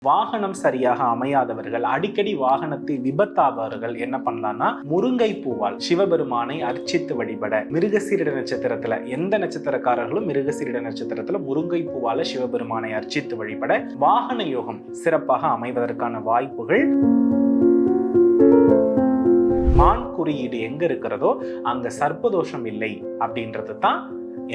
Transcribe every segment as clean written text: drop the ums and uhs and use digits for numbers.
வாகனம் சரியாக அமையாதவர்கள், அடிக்கடி வாகனத்தில் விபத்தாபவர்கள் என்ன பண்ணலாம்னா முருங்கை பூவால் சிவபெருமானை அர்ச்சித்து வழிபட. மிருகசீரிட நட்சத்திரத்துல எந்த நட்சத்திரக்காரர்களும் மிருகசீரிட நட்சத்திரத்துல முருங்கை பூவால சிவபெருமானை அர்ச்சித்து வழிபட வாகன யோகம் சிறப்பாக அமைவதற்கான வாய்ப்புகள். மான் குறியீடு எங்க இருக்கிறதோ அங்க சர்ப்பதோஷம் இல்லை அப்படின்றது தான்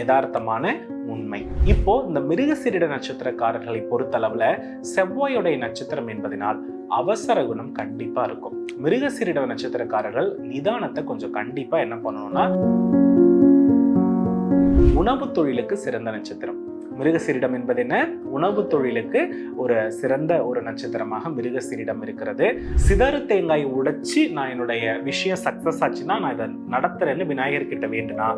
யதார்த்தமான உண்மை. இப்போ இந்த மிருகசீரிட நட்சத்திரக்காரர்களை பொறுத்தளவுல செவ்வாயுடைய நட்சத்திரம் என்பதனால் அவசர குணம் கண்டிப்பா இருக்கும். மிருகசீரிட நட்சத்திரக்காரர்கள் நிதானத்தை கொஞ்சம் கண்டிப்பா என்ன பண்ணணும்னா, உணவு தொழிலுக்கு சிறந்த நட்சத்திரம் மிருகசீரிடம் என்பது என்ன? உணவு தொழிலுக்கு ஒரு சிறந்த ஒரு நட்சத்திரமாக மிருகசீரிடம் இருக்கிறது. சிதறு தேங்காய் உடைச்சு நான் என்னுடைய விஷயம் சக்சஸ் ஆச்சுன்னா நான் இதை நடத்துறேன்னு விநாயகர் கிட்ட வேண்டுனா,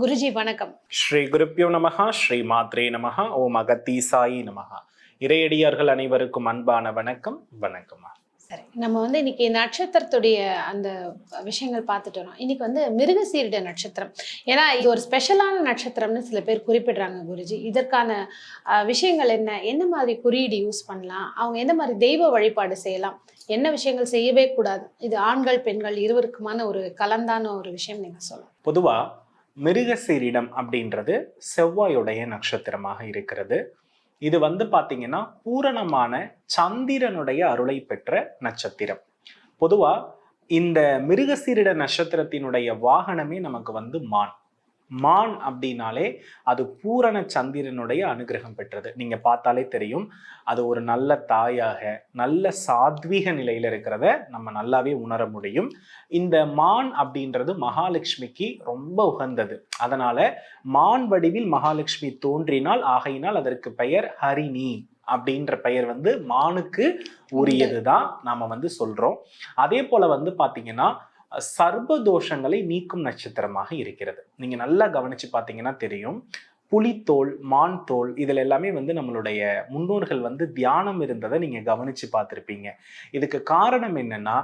குருஜி வணக்கம். ஸ்ரீ குருப்பியோ நமஹா, ஸ்ரீ மாத்ரே நமஹா, ஓம் அகத்தீசாயி நமஹா. இறையடியார்கள் அனைவருக்கும் அன்பான வணக்கம். வணக்கமா. சரி, நம்ம இன்னைக்கு நட்சத்திரத்துடைய அந்த விஷயங்கள் பார்த்துட்டு வரோம். இன்னைக்கு மிருகசீரிட நட்சத்திரம். ஏன்னா இது ஒரு ஸ்பெஷலான நட்சத்திரம்னு சில பேர் குறிப்பிடுறாங்க குருஜி. இதற்கான விஷயங்கள் என்ன, என்ன மாதிரி குறியீடு யூஸ் பண்ணலாம், அவங்க எந்த மாதிரி தெய்வ வழிபாடு செய்யலாம், என்ன விஷயங்கள் செய்யவே கூடாது, இது ஆண்கள் பெண்கள் இருவருக்குமான ஒரு கலந்தான ஒரு விஷயம் நீங்க சொல்லலாம். பொதுவா மிருகசீரிடம் அப்படின்றது செவ்வாயுடைய நட்சத்திரமாக இருக்கிறது. இது பாத்தீங்கன்னா பூரணமான சந்திரனுடைய அருளை பெற்ற நட்சத்திரம். பொதுவா இந்த மிருகசீரிட நட்சத்திரத்தினுடைய வாகனமே நமக்கு மான். மான் அப்படின்னாலே அது பூரண சந்திரனுடைய அனுகிரகம் பெற்றது. நீங்க பார்த்தாலே தெரியும், அது ஒரு நல்ல தாயாக நல்ல சாத்வீக நிலையில இருக்கிறத நம்ம நல்லாவே உணர முடியும். இந்த மான் அப்படின்றது மகாலட்சுமிக்கு ரொம்ப உகந்தது. அதனால மான் வடிவில் மகாலட்சுமி தோன்றினால் ஆகையினால் அதற்கு பெயர் ஹரிணி அப்படின்ற பெயர் மானுக்கு உரியதுதான் நாம சொல்றோம். அதே போல பாத்தீங்கன்னா சர்வதோஷங்களை நீக்கும் நட்சத்திரமாக இருக்கிறது. நீங்க நல்லா கவனிச்சு பார்த்தீங்கன்னா தெரியும், புலித்தோல், மான் தோல், இதுல எல்லாமே நம்மளுடைய முன்னோர்கள் தியானம் இருந்ததை நீங்க கவனிச்சு பார்த்திருப்பீங்க. இதுக்கு காரணம் என்னன்னா,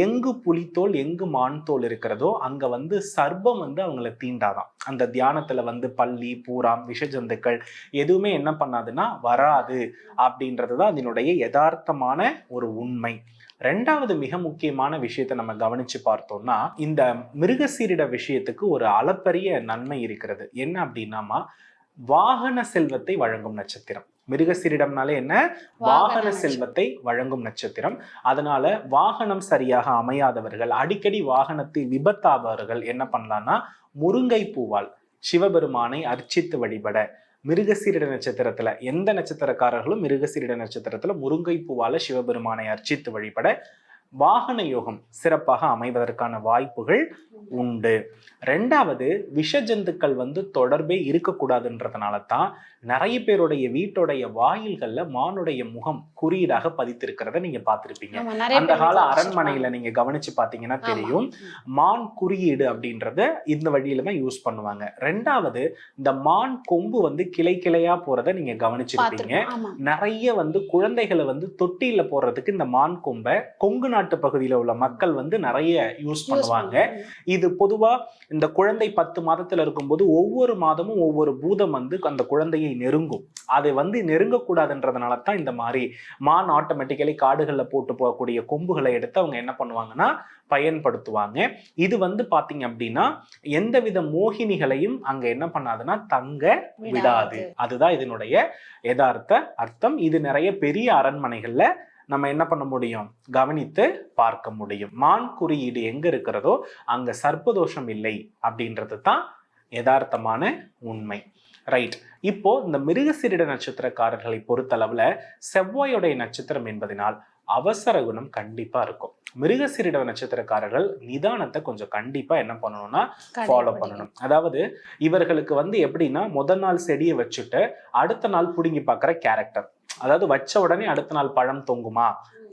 எங்கு புலித்தோல் எங்கு மான் தோல் இருக்கிறதோ அங்க சர்ப்பம் அவங்களை தீண்டாதான். அந்த தியானத்துல பல்லி, பூராம், விஷஜந்துக்கள் எதுவுமே என்ன பண்ணாதுன்னா வராது அப்படின்றதுதான் அதனுடைய யதார்த்தமான ஒரு உண்மை. ரெண்டாவது மிக முக்கியமான விஷயத்தை நம்ம கவனிச்சு பார்த்தோம்னா, இந்த மிருகசீரிட விஷயத்துக்கு ஒரு அளப்பரிய நன்மை இருக்கிறது. என்ன அப்படின்னாமா, வாகன செல்வத்தை வழங்கும் நட்சத்திரம். மிருகசீரிடம்னாலே என்ன? வாகன செல்வத்தை வழங்கும் நட்சத்திரம். அதனால வாகனம் சரியாக அமையாதவர்கள், அடிக்கடி வாகனத்தில் விபத்தாபவர்கள் என்ன பண்ணலாம்னா முருங்கை பூவால் சிவபெருமானை அர்ச்சித்து வழிபட. மிருகசீரிட நட்சத்திரத்துல எந்த நட்சத்திரக்காரர்களும் மிருகசீரிட நட்சத்திரத்துல முருங்கை பூவால சிவபெருமானை அர்ச்சித்து வழிபட வாகன யோகம் சிறப்பாக அமைவதற்கான வாய்ப்புகள் உண்டு. ரெண்டாவது, விஷஜந்துக்கள் தொடர்பே இருக்கக்கூடாதுன்றதுனால தான் நிறைய பேருடைய வீட்டுடைய வாயில்கள்ல மானுடைய முகம் குறியீடாக பதித்திருக்கிறத நீங்க பார்த்திருப்பீங்க. அந்த கால அரண்மனையில நீங்க கவனிச்சு பாத்தீங்கன்னா தெரியும், மான் குறியீடு அப்படின்றத இந்த வழியில தான் யூஸ் பண்ணுவாங்க. ரெண்டாவது, இந்த மான் கொம்பு கிளை கிளையா போறத நீங்க கவனிச்சிருப்பீங்க. நிறைய குழந்தைகளை தொட்டியில போடுறதுக்கு இந்த மான் கொம்பை கொங்கு நாட்டு பகுதியில உள்ள மக்கள் நிறைய யூஸ் பண்ணுவாங்க. இது பொதுவா இந்த குழந்தை 10 மாதத்துல இருக்கும்போது ஒவ்வொரு மாதமும் ஒவ்வொரு பூதம் அந்த குழந்தையை நெருங்கும். அதை நெருங்கக்கூடாதுன்றதுனால தான் இந்த மாதிரி மான் ஆட்டோமேட்டிக்கலி காடுகள்ல போட்டு போகக்கூடிய கொம்புகளை எடுத்து அவங்க என்ன பண்ணுவாங்கன்னா பயன்படுத்துவாங்க. இது பாத்தீங்க அப்படின்னா எந்தவித மோகினிகளையும் அங்க என்ன பண்ணாதுன்னா தங்க விடாது. அதுதான் இதனுடைய யதார்த்த அர்த்தம். இது நிறைய பெரிய அரண்மனைகள்ல நம்ம என்ன பண்ண முடியும், கவனித்து பார்க்க முடியும். மான் குறியீடு எங்க இருக்கிறதோ அங்க சர்ப்பதோஷம் இல்லை அப்படின்றது தான் யதார்த்தமான உண்மை. ரைட். இப்போ இந்த மிருகசீரிட நட்சத்திரக்காரர்களை பொறுத்தளவுல செவ்வாயுடைய நட்சத்திரம் என்பதனால் அவசர குணம் கண்டிப்பா இருக்கும். மிருகசீரிட நட்சத்திரக்காரர்கள் நிதானத்தை கொஞ்சம் கண்டிப்பா என்ன பண்ணணும்னா ஃபாலோ பண்ணணும். அதாவது இவர்களுக்கு எப்படின்னா முதல் நாள் செடியை வச்சுட்டு அடுத்த நாள் புடுங்கி பார்க்குற கேரக்டர். அதாவது வச்ச உடனே அடுத்த நாள் பழம் தொங்குமா,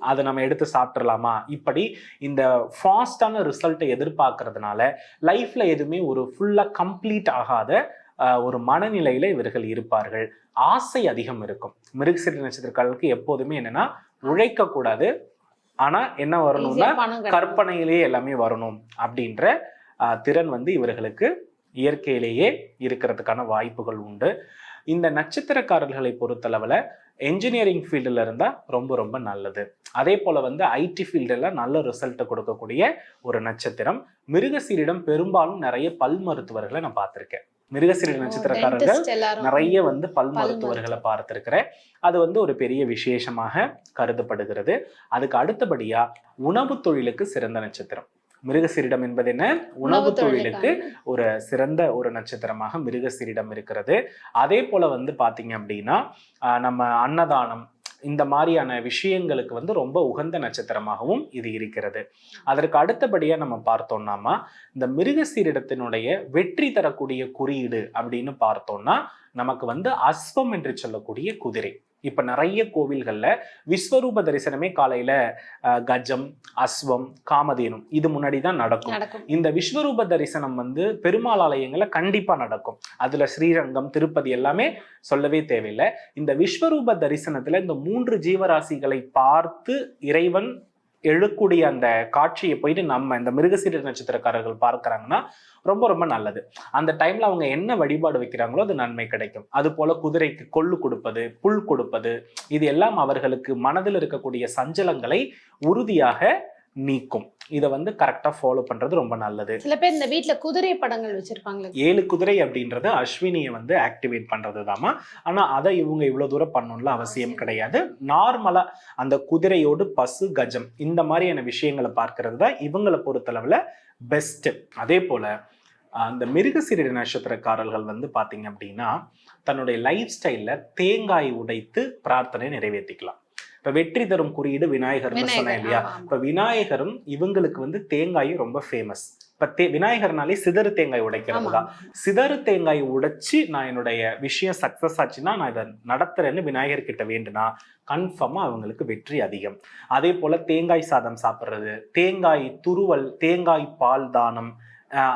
அதை நம்ம எடுத்து சாப்பிட்றலாமா, இப்படி இந்த ஃபாஸ்டான ரிசல்ட்டை எதிர்பார்க்கறதுனால லைஃப்ல எதுவுமே ஒரு ஃபுல்லா கம்ப்ளீட் ஆகாத ஒரு மனநிலையில இவர்கள் இருப்பார்கள். ஆசை அதிகம் இருக்கும். மிருகசீரிட நட்சத்திரக்காரர்களுக்கு எப்போதுமே என்னன்னா உழைக்க கூடாது, ஆனா என்ன வரணும்னா ஈஸியா பணம் கிடைக்கும். கற்பனையிலேயே எல்லாமே வரணும் அப்படின்ற திறன் வந்து இவர்களுக்கு இயற்கையிலேயே இருக்கிறதுக்கான வாய்ப்புகள் உண்டு. இந்த நட்சத்திரக்காரர்களை பொறுத்தளவுல என்ஜினியரிங் ஃபீல்டில் இருந்தால் ரொம்ப ரொம்ப நல்லது. அதே போல் வந்து ஐடி ஃபீல்டில் நல்ல ரிசல்ட்டை கொடுக்கக்கூடிய ஒரு நட்சத்திரம். மிருகசீரிடம் பெரும்பாலும் நிறைய பல் மருத்துவர்களை நான் பார்த்துருக்கேன். மிருகசீரிட நட்சத்திரக்காரர்கள் நிறைய வந்து பல் மருத்துவர்களை பார்த்திருக்கிறேன். அது வந்து ஒரு பெரிய விசேஷமாக கருதப்படுகிறது. அதுக்கு அடுத்தபடியா உணவு தொழிலுக்கு சிறந்த நட்சத்திரம் மிருகசீரிடம் என்பது என்ன? உணவு தொழிலுக்கு ஒரு சிறந்த ஒரு நட்சத்திரமாக மிருகசீரிடம் இருக்கிறது. அதே போல வந்து பாத்தீங்க அப்படின்னா நம்ம அன்னதானம் இந்த மாதிரியான விஷயங்களுக்கு வந்து ரொம்ப உகந்த நட்சத்திரமாகவும் இது இருக்கிறது. அதற்கு அடுத்தபடியா நம்ம பார்த்தோம்னாமா இந்த மிருகசீரிடத்தினுடைய வெற்றி தரக்கூடிய குறியீடு அப்படின்னு பார்த்தோம்னா நமக்கு வந்து அஸ்வம் என்று சொல்லக்கூடிய குதிரை. இப்ப நிறைய கோவில்கள்ல விஸ்வரூப தரிசனமே காலையில கஜம், அஸ்வம், காமதேனு இது முன்னாடிதான் நடக்கும். இந்த விஸ்வரூப தரிசனம் வந்து பெருமாள் ஆலயங்கள்ல கண்டிப்பா நடக்கும். அதுல ஸ்ரீரங்கம், திருப்பதி எல்லாமே சொல்லவே தேவையில்லை. இந்த விஸ்வரூப தரிசனத்துல இந்த 3 ஜீவராசிகளை பார்த்து இறைவன் எழக்கூடிய அந்த காட்சியை போயிட்டு நம்ம இந்த மிருகசீரிட நட்சத்திரக்காரர்கள் பார்க்கிறாங்கன்னா ரொம்ப ரொம்ப நல்லது. அந்த டைம்ல அவங்க என்ன வழிபாடு வைக்கிறாங்களோ அது நன்மை கிடைக்கும். அது போல குதிரைக்கு கொள்ளு கொடுப்பது, புல் கொடுப்பது, இது எல்லாம் அவர்களுக்கு மனதில் இருக்கக்கூடிய சஞ்சலங்களை உறுதியாக நீக்கும். இதை வந்து கரெக்டா ஃபாலோ பண்றது ரொம்ப நல்லது. சில பேர் இந்த வீட்டுல குதிரை படங்கள் வச்சிருப்பாங்க. 7 குதிரை அப்படின்றது அஸ்வினியை வந்து ஆக்டிவேட் பண்றதுதாமா. ஆனா அதை இவங்க இவ்வளவு தூரம் பண்ணணும்ல அவசியம் கிடையாது. நார்மலா அந்த குதிரையோடு பசு, கஜம் இந்த மாதிரியான விஷயங்களை பார்க்கறது தான் இவங்களை பொறுத்தளவுல பெஸ்ட். அதே போல அந்த மிருகசீரிட நட்சத்திரக்காரர்கள் வந்து பாத்தீங்க அப்படின்னா தன்னுடைய லைஃப் ஸ்டைல்ல தேங்காய் உடைத்து பிரார்த்தனை நிறைவேற்றிக்கலாம். இப்ப வெற்றி தரும் குறியீடு விநாயகர்னு சொன்னேன் இல்லையா? இப்ப விநாயகரும் இவங்களுக்கு வந்து தேங்காயும் ரொம்ப ஃபேமஸ். இப்ப விநாயகர்னாலே சிதறு தேங்காய் உடைக்கிறது தான். சிதறு தேங்காய் உடைச்சு நான் என்னுடைய விஷயம் சக்சஸ் ஆச்சுன்னா நான் இதை நடத்துறேன்னு விநாயகர் கிட்ட வேண்டுனா கன்ஃபார்மா அவங்களுக்கு வெற்றி அதிகம். அதே போல தேங்காய் சாதம் சாப்பிட்றது, தேங்காய் துருவல், தேங்காய் பால் தானம்,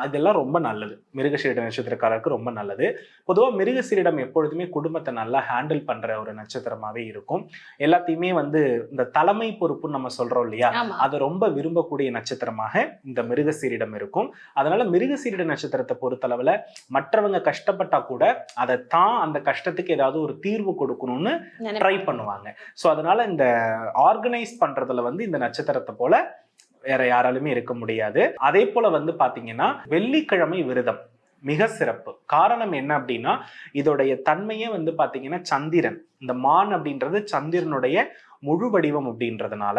இதெல்லாம் ரொம்ப நல்லது. மிருகசீரிட நட்சத்திரக்காரருக்கு ரொம்ப நல்லது. பொதுவாக மிருகசீரிடம் எப்பொழுதுமே குடும்பத்தை நல்லா ஹேண்டில் பண்ற ஒரு நட்சத்திரமாவே இருக்கும். எல்லாத்தையுமே வந்து இந்த தலைமை பொறுப்புன்னு நம்ம சொல்றோம் இல்லையா, அதை ரொம்ப விரும்பக்கூடிய நட்சத்திரமாக இந்த மிருகசீரிடம் இருக்கும். அதனால மிருகசீரிட நட்சத்திரத்தை பொறுத்தளவுல மற்றவங்க கஷ்டப்பட்டா கூட அதை தான் அந்த கஷ்டத்துக்கு ஏதாவது ஒரு தீர்வு கொடுக்கணும்னு ட்ரை பண்ணுவாங்க. ஸோ அதனால இந்த ஆர்கனைஸ் பண்றதுல வந்து இந்த நட்சத்திரத்தை போல வேற யாராலுமே இருக்க முடியாது. அதே போல வந்து பாத்தீங்கன்னா வெள்ளிக்கிழமை விரதம் மிக சிறப்பு. காரணம் என்ன அப்படின்னா இதோடைய தன்மையே வந்து பாத்தீங்கன்னா சந்திரன், இந்த மான் அப்படின்றது சந்திரனுடைய முழு வடிவம் அப்படின்றதுனால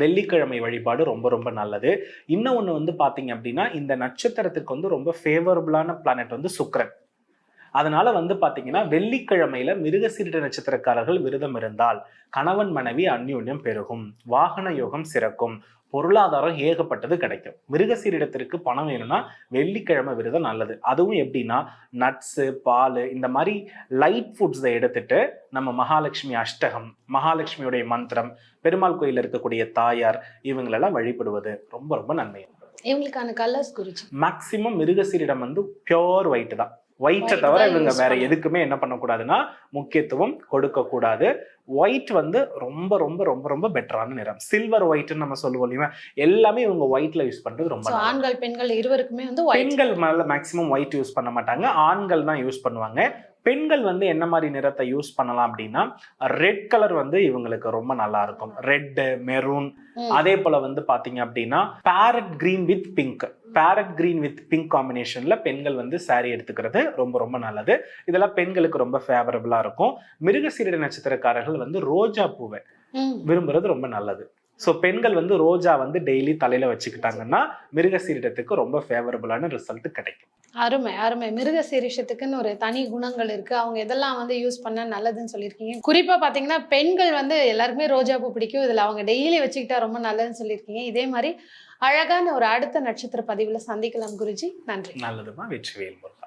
வெள்ளிக்கிழமை வழிபாடு ரொம்ப ரொம்ப நல்லது. இன்னொன்னு வந்து பாத்தீங்க அப்படின்னா இந்த நட்சத்திரத்திற்கு வந்து ரொம்ப ஃபேவரபிளான பிளானட் வந்து சுக்கிரன். அதனால வந்து பாத்தீங்கன்னா வெள்ளிக்கிழமையில மிருகசீரிட நட்சத்திரக்காரர்கள் விரதம் இருந்தால் கணவன் மனைவி அந்யோன்யம் பெருகும், வாகன யோகம் சிறக்கும், பொருளாதாரம் ஏகப்பட்டது கிடைக்கும். மிருகசீரிடத்திற்கு பணம் வேணும்னா வெள்ளிக்கிழமை விரதம் நல்லது. அதுவும் எப்படின்னா நட்ஸு, பால் இந்த மாதிரி லைட் ஃபுட்ஸை எடுத்துட்டு நம்ம மகாலட்சுமி அஷ்டகம், மகாலட்சுமியுடைய மந்திரம், பெருமாள் கோயில் இருக்கக்கூடிய தாயார் இவங்களெல்லாம் வழிபடுவது ரொம்ப ரொம்ப நன்மை. இவங்களுக்கான கலர்ஸ் குறிச்சு மேக்சிமம் மிருகசீரிடம் வந்து பியோர் ஒயிட் தான். ஒயிட்டை தவிர இவங்க வேற எதுக்குமே என்ன பண்ணக்கூடாதுன்னா முக்கியத்துவம் கொடுக்க கூடாது. ஒயிட் வந்து ரொம்ப ரொம்ப ரொம்ப ரொம்ப பெட்டரான நிறம். சில்வர் ஒயிட்னு நம்ம சொல்லுவோம் இல்லையா, எல்லாமே இவங்க ஒயிட்ல யூஸ் பண்றது ரொம்ப. ஆண்கள் பெண்கள் இருவருக்குமே வந்து பெண்கள் மேல மேக்சிமம் ஒயிட் யூஸ் பண்ண மாட்டாங்க, ஆண்கள் தான் யூஸ் பண்ணுவாங்க. பெண்கள் வந்து என்ன மாதிரி நிறத்தை யூஸ் பண்ணலாம் அப்படின்னா ரெட் கலர் வந்து இவங்களுக்கு ரொம்ப நல்லா இருக்கும். ரெட், மெரூன், அதே போல வந்து பாத்தீங்க அப்படின்னா parrot green with pink, parrot green with pink காம்பினேஷன்ல பெண்கள் வந்து சாரி எடுத்துக்கிறது ரொம்ப ரொம்ப நல்லது. இதெல்லாம் பெண்களுக்கு ரொம்ப ஃபேவரபிளா இருக்கும். மிருகசீரிட நட்சத்திரக்காரர்கள் வந்து ரோஜா பூவை விரும்புறது ரொம்ப நல்லது. ஸோ பெண்கள் வந்து ரோஜா வந்து டெய்லி தலையில வச்சுக்கிட்டாங்கன்னா மிருகசீரிடத்துக்கு ரொம்ப ஃபேவரபிளான ரிசல்ட் கிடைக்கும். அருமை அருமை. மிருகசீரிஷத்துக்குன்னு ஒரு தனி குணங்கள் இருக்கு. அவங்க எதெல்லாம் வந்து யூஸ் பண்ண நல்லதுன்னு சொல்லியிருக்கீங்க. குறிப்பா பாத்தீங்கன்னா பெண்கள் வந்து எல்லாருக்குமே ரோஜா பூ பிடிக்கும், இதுல அவங்க டெய்லி வச்சுக்கிட்டா ரொம்ப நல்லதுன்னு சொல்லியிருக்கீங்க. இதே மாதிரி அழகான ஒரு அடுத்த நட்சத்திர பதிவுல சந்திக்கலாம் குருஜி. நன்றி. நல்லதுமா. வெற்றிவேல் முருகா.